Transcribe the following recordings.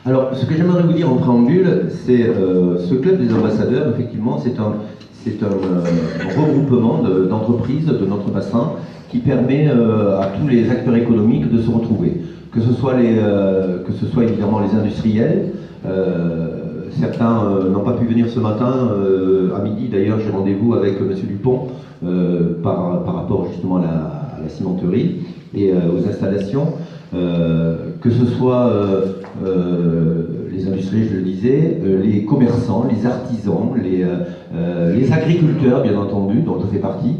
Alors, ce que j'aimerais vous dire en préambule, c'est ce club des ambassadeurs, effectivement, c'est un regroupement d'entreprises de notre bassin qui permet à tous les acteurs économiques de se retrouver. Que ce soit évidemment les industriels, certains n'ont pas pu venir ce matin, à midi d'ailleurs j'ai rendez-vous avec M. Dupont par rapport justement à la cimenterie et aux installations. Que ce soit les industriels, je le disais, les commerçants, les artisans, les agriculteurs, bien entendu, dont je fais partie,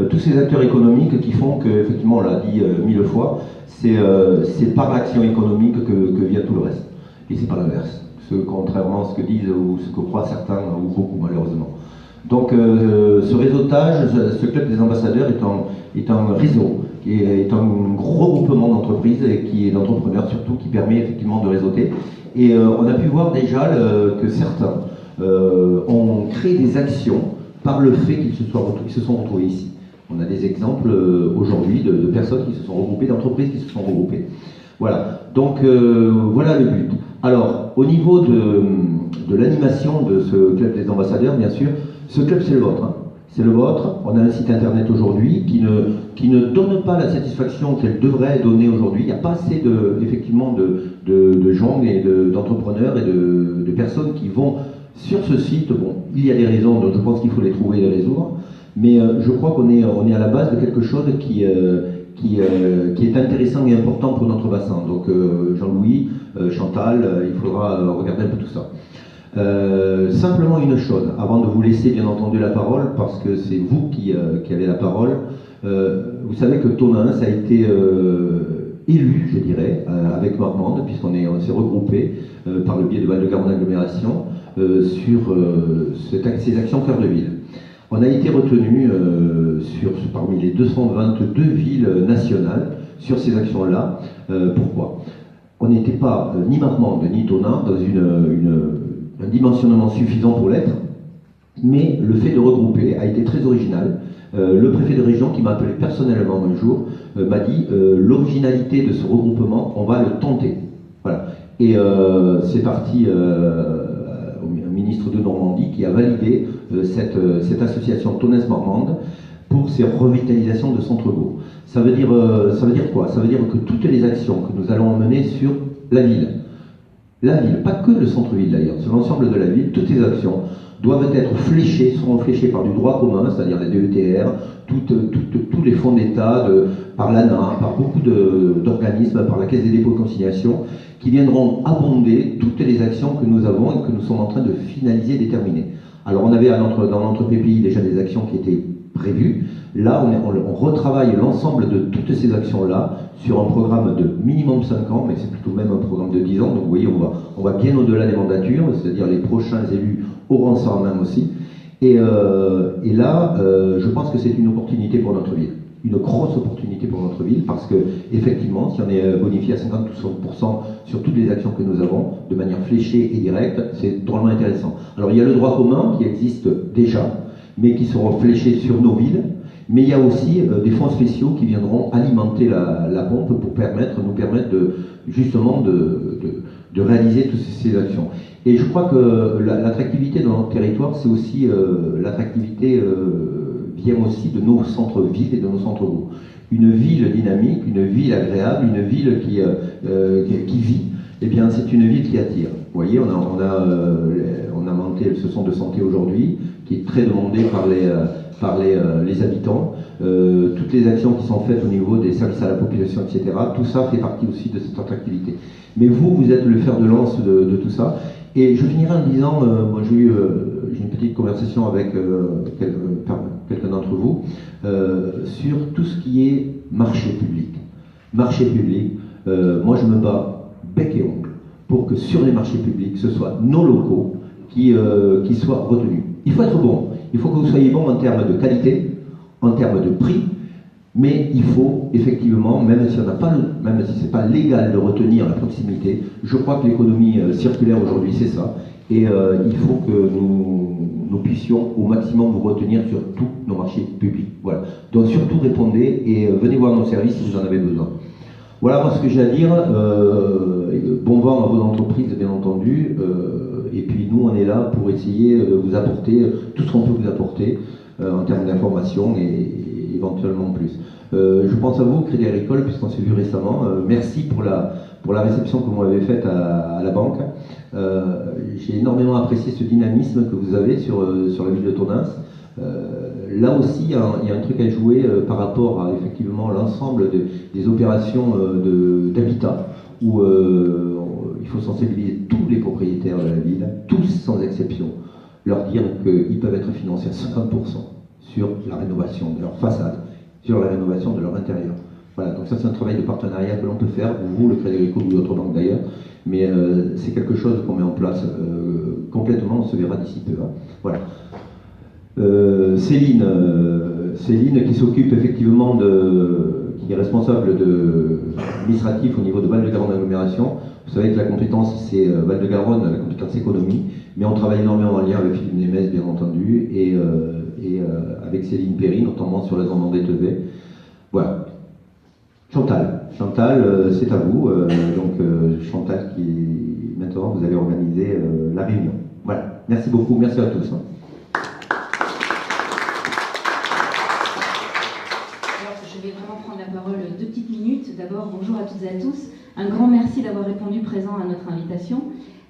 tous ces acteurs économiques qui font que, effectivement, on l'a dit mille fois, c'est par l'action économique que vient tout le reste. Et c'est pas l'inverse, contrairement à ce que disent ou ce que croient certains, ou beaucoup malheureusement. Donc ce réseautage, ce club des ambassadeurs est un réseau, qui est un gros regroupement d'entreprises et qui est d'entrepreneurs surtout, qui permet effectivement de réseauter. Et on a pu voir déjà que certains ont créé des actions par le fait qu'ils se sont retrouvés ici. On a des exemples aujourd'hui de personnes qui se sont regroupées, d'entreprises qui se sont regroupées. Voilà, donc voilà le but. Alors, au niveau de l'animation de ce club des ambassadeurs, bien sûr, ce club c'est le vôtre. Hein. C'est le vôtre. On a un site internet aujourd'hui qui ne donne pas la satisfaction qu'elle devrait donner aujourd'hui. Il n'y a pas assez effectivement de gens et d'entrepreneurs et de personnes qui vont sur ce site. Bon, il y a des raisons, donc je pense qu'il faut les trouver et les résoudre. Mais je crois qu'on est à la base de quelque chose qui est intéressant et important pour notre bassin. Donc Jean-Louis, Chantal, il faudra regarder un peu tout ça. Simplement une chose, avant de vous laisser bien entendu la parole, parce que c'est vous qui avez la parole, vous savez que Tonneins a été élu, je dirais, avec Marmande, puisqu'on s'est regroupé par le biais de Val-de-Garonne Agglomération sur ces actions cœur de ville. On a été retenu parmi les 222 villes nationales sur ces actions-là. Pourquoi? On n'était pas ni Marmande ni Tonneins dans un dimensionnement suffisant pour l'être, mais le fait de regrouper a été très original. Le préfet de région qui m'a appelé personnellement un jour m'a dit l'originalité de ce regroupement, on va le tenter. Voilà. Et c'est parti au ministre de Normandie qui a validé cette association Tonneins-Marmande pour ces revitalisations de centre-bourg. Ça veut dire quoi? Ça veut dire que toutes les actions que nous allons mener sur la ville, pas que le centre-ville d'ailleurs, sur l'ensemble de la ville, toutes les actions doivent être fléchées, seront fléchées par du droit commun, c'est-à-dire la DETR, tous les fonds d'État, par l'ANA, par beaucoup d'organismes, par la Caisse des dépôts et consignations, qui viendront abonder toutes les actions que nous avons et que nous sommes en train de finaliser et déterminer. Alors on avait dans notre PPI déjà des actions qui étaient prévues. Là, on retravaille l'ensemble de toutes ces actions-là sur un programme de minimum 5 ans, mais c'est plutôt même un programme de 10 ans. Donc vous voyez, on va bien au-delà des mandatures, c'est-à-dire les prochains élus auront ça en main aussi. Et là, je pense que c'est une opportunité pour notre ville. Une grosse opportunité pour notre ville, parce que effectivement, si on est bonifié à 50% sur toutes les actions que nous avons, de manière fléchée et directe, c'est drôlement intéressant. Alors il y a le droit commun qui existe déjà, mais qui seront fléchés sur nos villes, mais il y a aussi des fonds spéciaux qui viendront alimenter la pompe pour nous permettre justement de réaliser toutes ces actions. Et je crois que l'attractivité de notre territoire, c'est aussi l'attractivité vient aussi de nos centres-villes et de nos centres-bourgs. Une ville dynamique, une ville agréable, une ville qui vit, eh bien c'est une ville qui attire. Vous voyez, on a monté ce centre de santé aujourd'hui, qui est très demandé par les habitants. Toutes les actions qui sont faites au niveau des services à la population, etc., tout ça fait partie aussi de cette attractivité. Mais vous êtes le fer de lance de tout ça. Et je finirai en disant, moi j'ai eu une petite conversation avec quelqu'un d'entre vous sur tout ce qui est marché public. Marché public, moi je me bats bec et ongle pour que sur les marchés publics, ce soit nos locaux qui soient retenus. Il faut être bon, il faut que vous soyez bon en termes de qualité, en termes de prix, mais il faut effectivement, même si ce n'est pas légal de retenir la proximité, je crois que l'économie circulaire aujourd'hui c'est ça, et il faut que nous puissions au maximum vous retenir sur tous nos marchés publics. Voilà. Donc surtout répondez et venez voir nos services si vous en avez besoin. Voilà moi ce que j'ai à dire. Bon vent à vos entreprises, bien entendu. Et puis nous, on est là pour essayer de vous apporter tout ce qu'on peut vous apporter en termes d'information et éventuellement plus. Je pense à vous, Crédit Agricole, puisqu'on s'est vu récemment. Merci pour la réception que vous m'avez faite à la banque. J'ai énormément apprécié ce dynamisme que vous avez sur la ville de Tonneins. Là aussi, il y a un truc à jouer par rapport à effectivement l'ensemble des opérations d'habitat, où il faut sensibiliser tous les propriétaires de la ville, tous sans exception, leur dire qu'ils peuvent être financés à 50% sur la rénovation de leur façade, sur la rénovation de leur intérieur. Voilà, donc ça c'est un travail de partenariat que l'on peut faire, vous, le Crédit Agricole ou d'autres banques d'ailleurs, mais c'est quelque chose qu'on met en place complètement, on se verra d'ici peu. Hein. Voilà. Céline qui s'occupe effectivement qui est responsable administratif au niveau de Val-de-Garonne Agglomération. Vous savez que la compétence c'est Val-de-Garonne, la compétence économie, mais on travaille énormément en lien avec Philippe Nemes bien entendu et avec Céline Perry, notamment sur la zone Vendée-Tevet. Voilà. Chantal, c'est à vous. Donc Chantal qui maintenant vous allez organiser la réunion. Voilà. Merci beaucoup, merci à tous. Hein. Je vais vraiment prendre la parole 2 petites minutes. D'abord, bonjour à toutes et à tous. Un grand merci d'avoir répondu présent à notre invitation.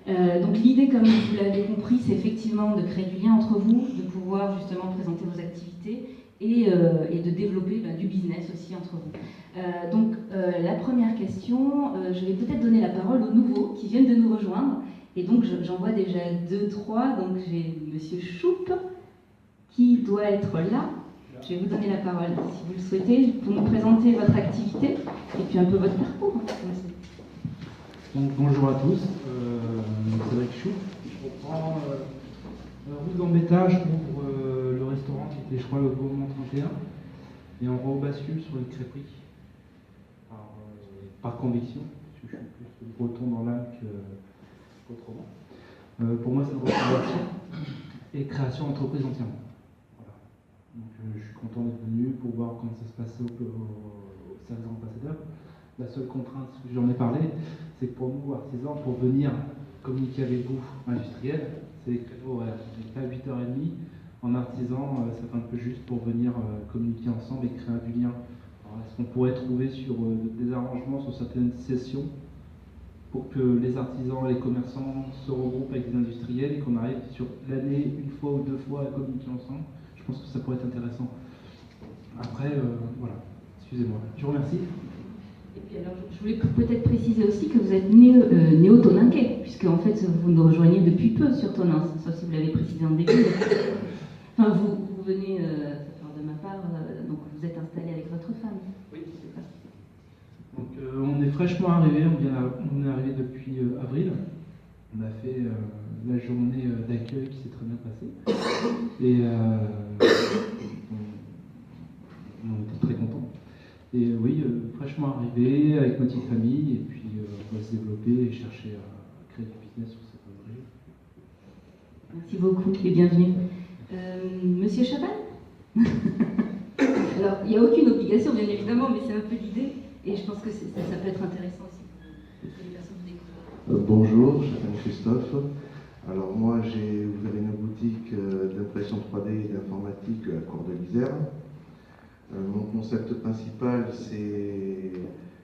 Donc l'idée, comme vous l'avez compris, c'est effectivement de créer du lien entre vous, de pouvoir justement présenter vos activités et de développer du business aussi entre vous. Donc la première question, je vais peut-être donner la parole aux nouveaux qui viennent de nous rejoindre. Et donc j'en vois déjà 2, 3. Donc j'ai Monsieur Choup qui doit être là. Je vais vous donner la parole, si vous le souhaitez, pour nous présenter votre activité et puis un peu votre parcours. Donc, bonjour à tous, Cédric Chou. Je reprends rue d'Embêtage pour le restaurant qui était, je crois, le Beaumont 31. Et on rebascule sur les crêperies par conviction, parce que je suis plus breton dans l'âme qu'autrement. Pour moi, c'est une reconversion et création d'entreprise entièrement. Donc, je suis content d'être venu pour voir comment ça se passait au service ambassadeur. La seule contrainte, j'en ai parlé, c'est que pour nous, artisans, pour venir communiquer avec vous, industriels, c'est les créneaux horaires. À 8h30, en artisan, ça fait un peu juste pour venir communiquer ensemble et créer du lien. Est-ce qu'on pourrait trouver sur des arrangements sur certaines sessions pour que les artisans et les commerçants se regroupent avec les industriels et qu'on arrive sur l'année, 1 fois ou 2 fois, à communiquer ensemble? Je pense que ça pourrait être intéressant. Après, voilà, excusez-moi. Je vous remercie. Et puis alors, je voulais peut-être préciser aussi que vous êtes néo-toninquais, puisque en fait vous nous rejoignez depuis peu sur Tonneins, sauf si vous l'avez précisé en début. Enfin, vous venez, de ma part, donc vous êtes installé avec votre femme. Oui, c'est ça. Donc on est fraîchement arrivé, on est arrivé depuis avril. On a fait la journée d'accueil qui s'est très bien passée. Et on était très contents. Et oui, fraîchement arrivé avec ma petite famille, et puis on va se développer et chercher à créer du business sur cette région. Merci beaucoup et bienvenue. Monsieur Chaban. Alors, il n'y a aucune obligation, bien évidemment, mais c'est un peu l'idée, et je pense que ça peut être intéressant aussi pour que les personnes vous découvrent. Bonjour, je m'appelle Christophe. Alors moi, vous avez une boutique d'impression 3D et d'informatique à Cour de l'Isère. Mon concept principal, c'est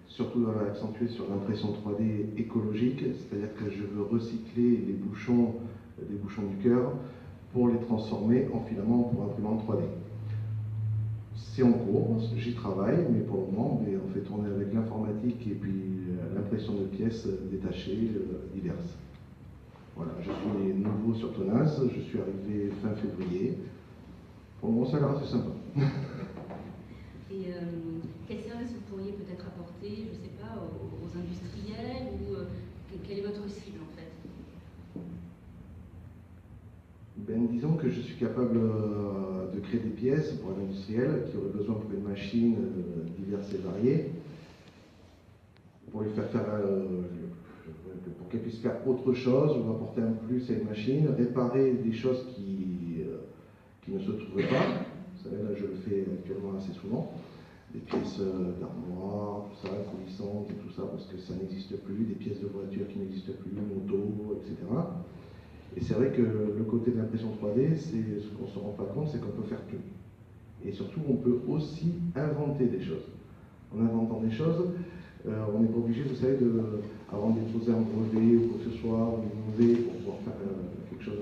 surtout accentué sur l'impression 3D écologique, c'est-à-dire que je veux recycler des bouchons du cœur pour les transformer en filaments pour imprimante 3D. C'est en cours, j'y travaille, mais pour le moment, on fait tourner avec l'informatique et puis l'impression de pièces détachées diverses. Voilà, je suis nouveau sur Tonneins, je suis arrivé fin février. Pour le moment, ça a l'air assez sympa. Et quel service vous pourriez peut-être apporter, je ne sais pas, aux industriels, ou quelle est votre cible en fait? Disons que je suis capable de créer des pièces pour un industriel qui aurait besoin pour une machine diverses et variées, pour lui faire pour qu'elle puisse faire autre chose, ou apporter un plus à une machine, réparer des choses qui ne se trouveraient pas. Vous savez, là je le fais actuellement assez souvent. des pièces d'armoire, tout ça, coulissantes et tout ça, parce que ça n'existe plus, des pièces de voiture qui n'existent plus, motos, etc. Et c'est vrai que le côté de l'impression 3D, c'est ce qu'on ne se rend pas compte, c'est qu'on peut faire tout. Et surtout, on peut aussi inventer des choses. En inventant des choses, on n'est pas obligé, vous savez, avant de déposer un brevet ou quoi que ce soit, ou d'innover pour pouvoir faire quelque chose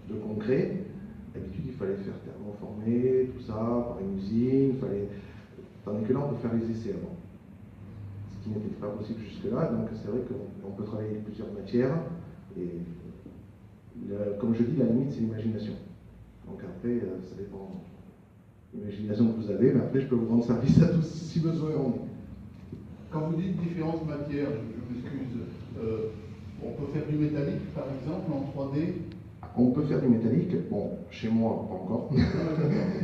de concret. D'habitude, il fallait faire thermoformer, tout ça, par une usine, tandis que là, on peut faire les essais avant. Ce qui n'était pas possible jusque-là, donc c'est vrai qu'on peut travailler avec plusieurs matières, et comme je dis, la limite, c'est l'imagination. Donc après, ça dépend de l'imagination que vous avez, mais après, je peux vous rendre service à tous si besoin en est. Quand vous dites différentes matières, je m'excuse, on peut faire du métallique, par exemple, en 3D? On peut faire du métallique, bon, chez moi, pas encore.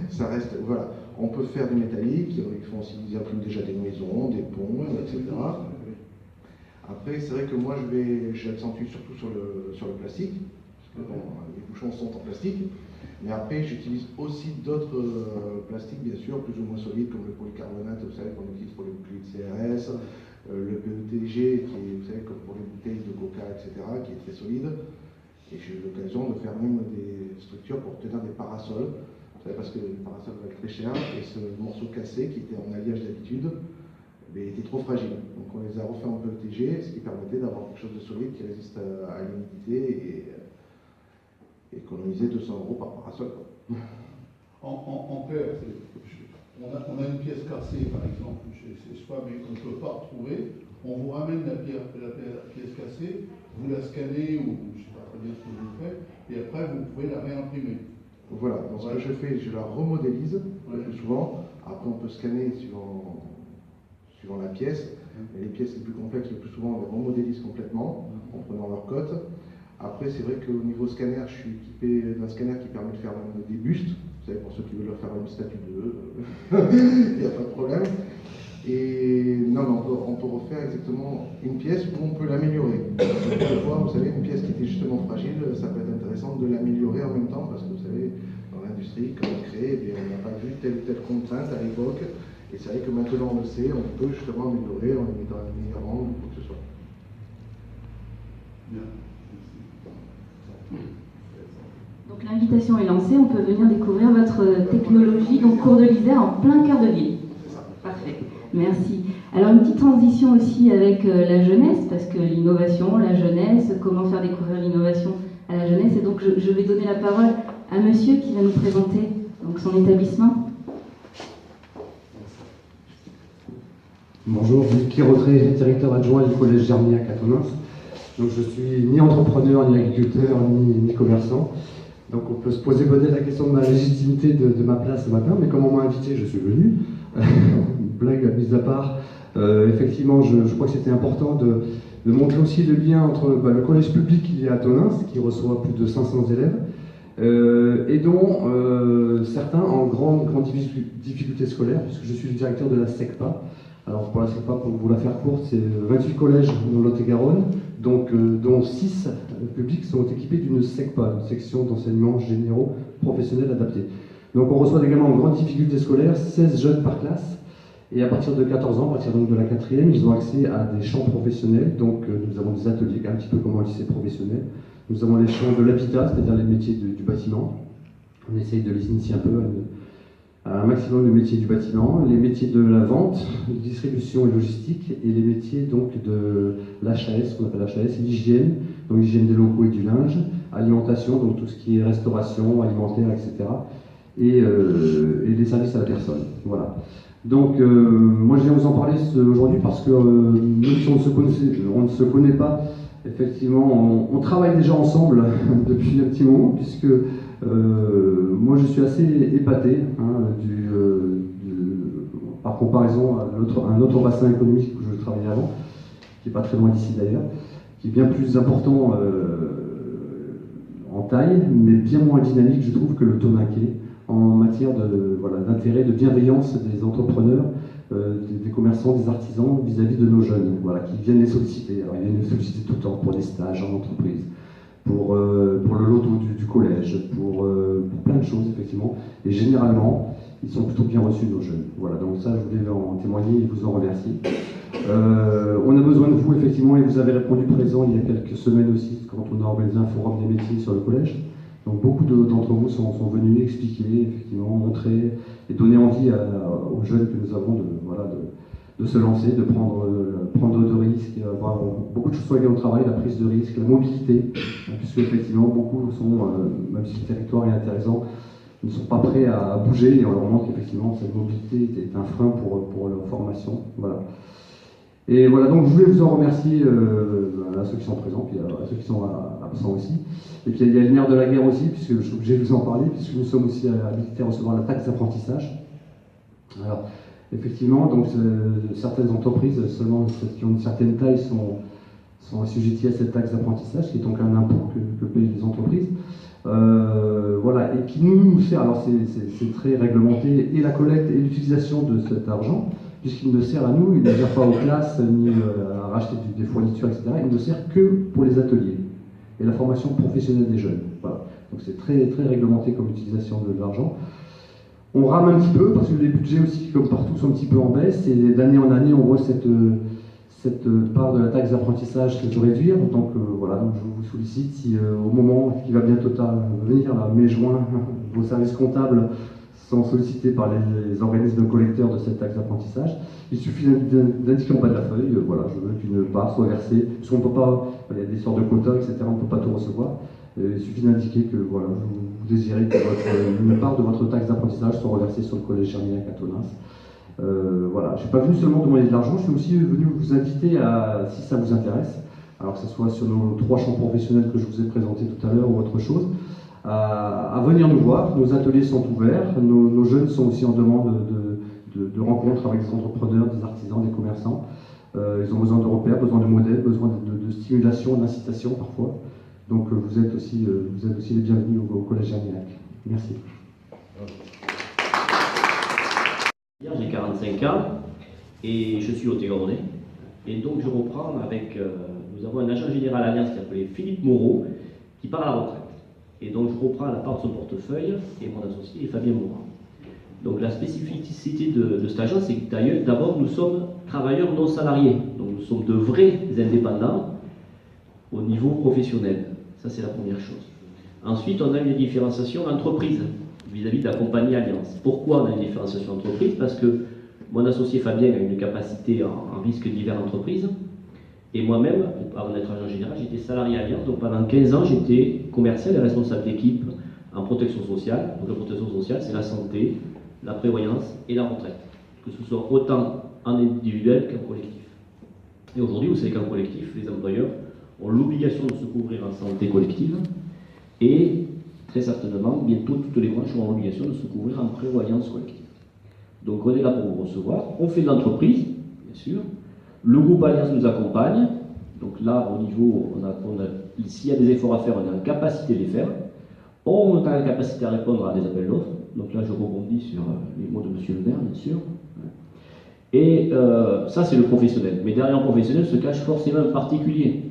Ça reste, voilà. On peut faire du métallique, ils incluent déjà des maisons, des ponts, etc. Après, c'est vrai que moi, j'accentue surtout sur le plastique, parce que bon, les bouchons sont en plastique. Mais après, j'utilise aussi d'autres plastiques, bien sûr, plus ou moins solides, comme le polycarbonate, vous savez, qu'on utilise pour les bouteilles de CRS, le PETG, qui est, vous savez, comme pour les bouteilles de coca, etc., qui est très solide. Et j'ai eu l'occasion de faire même des structures pour tenir des parasols. Vous savez, parce que les parasols valent très cher, et ce morceau cassé, qui était en alliage d'habitude, était trop fragile. Donc on les a refait en PETG, ce qui permettait d'avoir quelque chose de solide qui résiste à l'humidité et économiser 200 € par parasol. En clair, on a une pièce cassée, par exemple, je ne sais pas, mais qu'on ne peut pas retrouver. On vous ramène la pièce cassée, vous la scannez, ou je ne sais pas très bien ce que vous faites, et après vous pouvez la réimprimer. Voilà, donc ce que je fais, je la remodélise le plus souvent. Après, on peut scanner suivant la pièce. Et les pièces les plus complexes, le plus souvent, on les remodélise complètement en prenant leur cote. Après, c'est vrai qu'au niveau scanner, je suis équipé d'un scanner qui permet de faire même des bustes. Vous savez, pour ceux qui veulent leur faire une statue d'eux, il n'y a pas de problème. Et non, on peut refaire exactement une pièce où on peut l'améliorer. Quelquefois, vous savez, une pièce qui était justement fragile, ça peut être intéressant de l'améliorer en même temps, parce que vous savez, dans l'industrie, quand on crée, on n'a pas vu telle ou telle contrainte à l'époque. Et c'est vrai que maintenant on le sait, on peut justement améliorer en mettant un meilleur angle ou quoi que ce soit. Bien. Donc l'invitation est lancée, on peut venir découvrir votre technologie, donc Cours de l'Isère en plein cœur de ville. Parfait, merci. Alors une petite transition aussi avec la jeunesse, parce que l'innovation, la jeunesse, comment faire découvrir l'innovation à la jeunesse. Et donc je vais donner la parole à monsieur qui va nous présenter donc, son établissement. Bonjour, Guy Rotré, directeur adjoint du collège Germiac à Tonins. Donc je suis ni entrepreneur, ni agriculteur, ni commerçant. Donc on peut se poser peut-être la question de ma légitimité de ma place ce matin, mais comme on m'a invité, je suis venu. Blague mise à part, effectivement, je crois que c'était important de montrer aussi le lien entre le collège public qu'il y a à Tonins, qui reçoit plus de 500 élèves, et dont certains en grande difficulté scolaire, puisque je suis le directeur de la SECPA. Alors pour la SECPA, pour vous la faire courte, c'est 28 collèges dans Lot-et-Garonne, donc, dont 6 publics sont équipés d'une SECPA, une section d'enseignement généraux professionnels adaptés. Donc on reçoit également en grande difficulté scolaire 16 jeunes par classe, et à partir de 14 ans, à partir donc de la 4e, ils ont accès à des champs professionnels, donc nous avons des ateliers, un petit peu comme un lycée professionnel. Nous avons les champs de l'habitat, c'est-à-dire les métiers du bâtiment. On essaye de les initier un peu à un maximum de métiers du bâtiment, les métiers de la vente, de distribution et logistique, et les métiers donc de l'HAS, ce qu'on appelle l'HAS, l'hygiène, donc l'hygiène des locaux et du linge, alimentation, donc tout ce qui est restauration, alimentaire, etc., et les services à la personne. Voilà. Donc, moi je viens vous en parler aujourd'hui parce que même si on ne se connaît pas, effectivement, on travaille déjà ensemble depuis un petit moment, puisque moi je suis assez épaté par comparaison à un autre bassin économique où je travaillais avant, qui n'est pas très loin d'ici d'ailleurs, qui est bien plus important en taille, mais bien moins dynamique, je trouve, que le Toninquais, en matière d'intérêt, de bienveillance des entrepreneurs, des commerçants, des artisans vis-à-vis de nos jeunes, qui viennent les solliciter. Alors ils viennent les solliciter tout le temps pour des stages en entreprise, pour le loto du collège, pour plein de choses effectivement. Et généralement, ils sont plutôt bien reçus, nos jeunes. Voilà, donc ça, je voulais en témoigner et vous en remercier. On a besoin de vous, effectivement, et vous avez répondu présent il y a quelques semaines aussi, quand on a organisé un forum des métiers sur le collège. Donc beaucoup d'entre vous sont venus expliquer, effectivement, montrer et donner envie aux jeunes que nous avons de se lancer, de prendre de risques, avoir beaucoup de choses liées au travail, la prise de risque, la mobilité, puisque effectivement beaucoup sont, même si le territoire est intéressant, ne sont pas prêts à bouger et on leur montre qu'effectivement cette mobilité est un frein pour leur formation. Voilà. Et voilà, donc je voulais vous en remercier à ceux qui sont présents, puis à ceux qui sont absents aussi. Et puis il y a le nerf de la guerre aussi, puisque je suis obligé de vous en parler, puisque nous sommes aussi habilités à recevoir la taxe d'apprentissage. Alors, effectivement, donc certaines entreprises, seulement celles qui ont une certaine taille, sont assujetties à cette taxe d'apprentissage, qui est donc un impôt que payent les entreprises. Voilà, et qui nous sert, alors c'est très réglementé, et la collecte et l'utilisation de cet argent, puisqu'il ne sert à nous, il ne sert pas aux classes, ni à racheter des fournitures, etc. Il ne sert que pour les ateliers et la formation professionnelle des jeunes. Voilà. Donc c'est très, très réglementé comme utilisation de l'argent. On rame un petit peu, parce que les budgets aussi, comme partout, sont un petit peu en baisse, et d'année en année, on voit cette part de la taxe d'apprentissage se réduire. Donc voilà, donc je vous sollicite, si au moment qui va bientôt venir, là, mai-juin, vos services comptables sont sollicités par les organismes collecteurs de cette taxe d'apprentissage, il suffit d'indiquer en bas de la feuille, voilà, je veux qu'une part soit versée, parce qu'on ne peut pas, il y a des sortes de quotas, etc., on ne peut pas tout recevoir. Il suffit d'indiquer que voilà, vous désirez que une part de votre taxe d'apprentissage soit reversée sur le collège Germillac à Tonins. Voilà, je ne suis pas venu seulement demander de l'argent, je suis aussi venu vous inviter à, si ça vous intéresse, alors que ce soit sur nos 3 champs professionnels que je vous ai présentés tout à l'heure ou autre chose, à venir nous voir. Nos ateliers sont ouverts, nos jeunes sont aussi en demande de rencontres avec des entrepreneurs, des artisans, des commerçants. Ils ont besoin de repères, besoin de modèles, besoin de stimulation, d'incitation parfois. Donc vous êtes aussi les bienvenus au collège Germillac. Merci. J'ai 45 ans et je suis au Tégoronais. Et donc je reprends avec, nous avons un agent général Alliance qui s'appelait Philippe Moreau qui part à la retraite. Et donc je reprends la part de son portefeuille et mon associé est Fabien Moreau. Donc la spécificité de cet agent, c'est que d'ailleurs, d'abord nous sommes travailleurs non salariés. Donc nous sommes de vrais indépendants au niveau professionnel. Ça c'est la première chose. Ensuite, on a une différenciation entreprise vis-à-vis de la compagnie Alliance. Pourquoi on a une différenciation entreprise? Parce que mon associé Fabien a une capacité en risque divers entreprise. Et moi-même, avant d'être agent général, j'étais salarié Alliance. Donc pendant 15 ans, j'étais commercial et responsable d'équipe en protection sociale. Donc la protection sociale, c'est la santé, la prévoyance et la retraite. Que ce soit autant en individuel qu'en collectif. Et aujourd'hui, vous savez qu'en collectif, les employeurs ont l'obligation de se couvrir en santé collective. Et très certainement, bientôt, toutes les branches auront l'obligation de se couvrir en prévoyance collective. Donc on est là pour vous recevoir. On fait de l'entreprise, bien sûr. Le groupe Alliance nous accompagne. Donc là, au niveau, s'il y a des efforts à faire, on est en capacité de les faire. On a la capacité à répondre à des appels d'offres. Donc là, je rebondis sur les mots de M. le maire, bien sûr. Et ça, c'est le professionnel. Mais derrière le professionnel se cache forcément un particulier.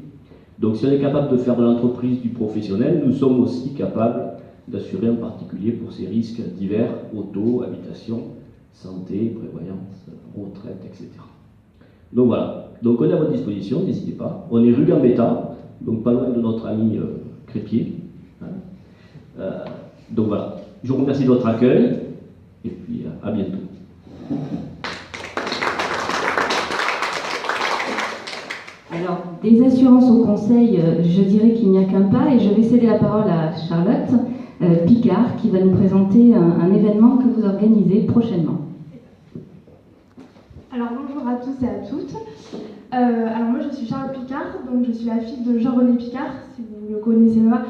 Donc si on est capable de faire de l'entreprise du professionnel, nous sommes aussi capables d'assurer un particulier pour ces risques divers, auto, habitation, santé, prévoyance, retraite, etc. Donc voilà, donc on est à votre disposition, n'hésitez pas. On est rue Gambetta, donc pas loin de notre ami Crépier. Donc voilà, je vous remercie de votre accueil, et puis à bientôt. Alors, des assurances au conseil, je dirais qu'il n'y a qu'un pas, et je vais céder la parole à Charlotte Picard, qui va nous présenter un événement que vous organisez prochainement. Alors bonjour à tous et à toutes. Alors moi je suis Charlotte Picard, donc je suis la fille de Jean-René Picard, si vous le connaissez pas.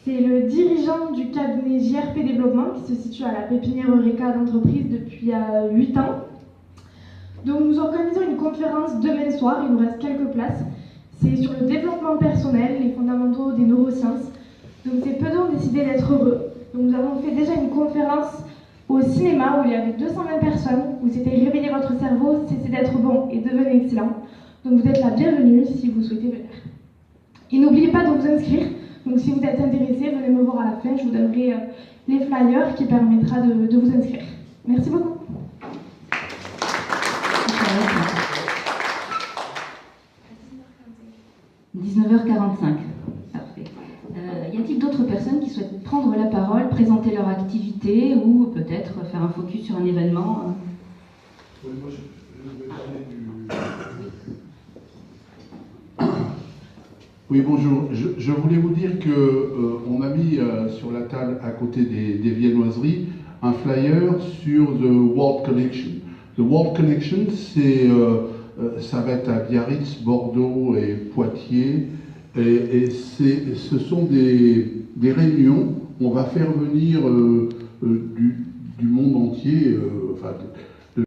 C'est le dirigeant du cabinet JRP Développement qui se situe à la pépinière Eureka d'entreprise depuis 8 ans. Donc nous organisons une conférence demain soir, il nous reste quelques places. C'est sur le développement personnel, les fondamentaux des neurosciences. Donc c'est Peut-on décider d'être heureux. Donc nous avons fait déjà une conférence au cinéma où il y avait 220 personnes, où c'était réveiller votre cerveau, cessez d'être bon et devenez excellent. Donc vous êtes la bienvenue si vous souhaitez venir. Et n'oubliez pas de vous inscrire. Donc si vous êtes intéressé, venez me voir à la fin, je vous donnerai les flyers qui permettra de vous inscrire. Merci beaucoup. 19h45. Parfait. Y a-t-il d'autres personnes qui souhaitent prendre la parole, présenter leur activité ou peut-être faire un focus sur un événement? Oui, moi je vais parler du... Oui, bonjour. Je voulais vous dire qu'on a mis sur la table à côté des viennoiseries un flyer sur The World Connection. The World Connection, ça va être à Biarritz, Bordeaux et Poitiers. Et ce sont des réunions. On va faire venir du monde entier, enfin,